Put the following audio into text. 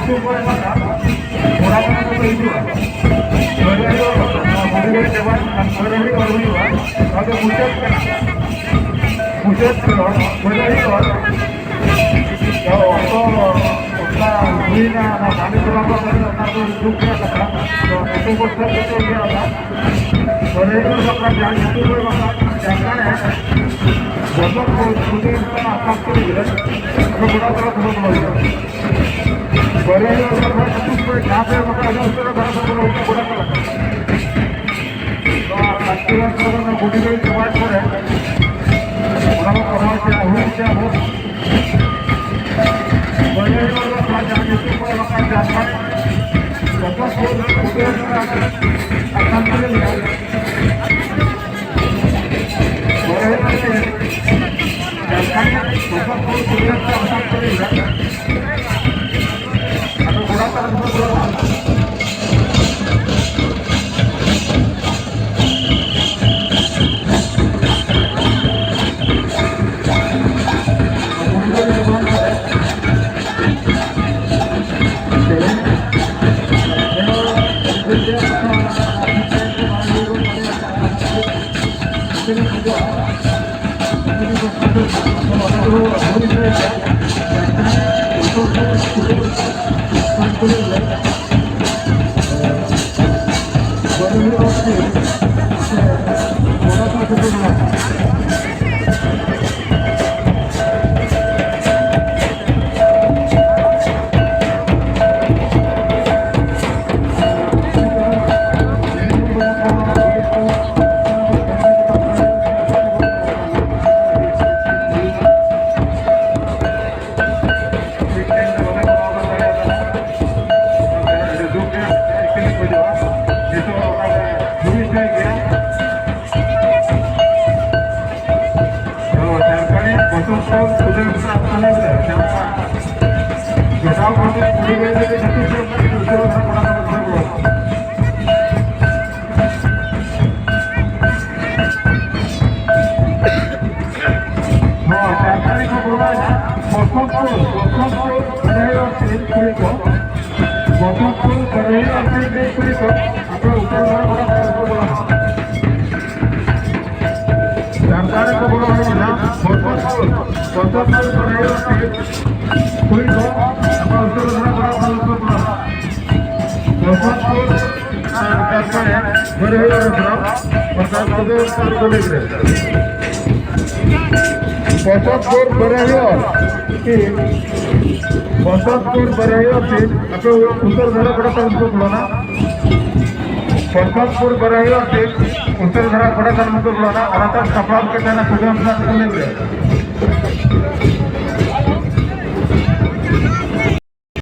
itu boleh makan. Orang itu itu. Boleh itu. Boleh dewan. Boleh itu orang itu. Ada pusat. Pusat kalau boleh itu. Kalau उसका हुई ना पानी पुराना करना ना तो दुख गया था तो ऐसे को सब तो गया था और एक और अपना जान तो कोई बात जानता है बहुत को खुदे का आप के लिए तो बड़ा बड़ा बहुत बड़ा बड़े और अपना कुछ पे कहां पे बता दो उसका बड़ा बड़ा लगा तो एक्टिवा को ना गुडी गई समाज पर है बड़ा बड़ा क्या हो बड़े और अपना जान तो कोई बात जानता है बहुत को खुदे का आप के लिए बड़े जानता है बहुत को खुदे का आप के लिए अब बड़ा तरह बसंतपुर बरहिया से आपको उत्तर धारा बड़ा तालुका बुलाना बसंतपुर बरहिया से उत्तर धारा बड़ा तालुका बुलाना और आता कपड़ा के जाना सुगम सा करने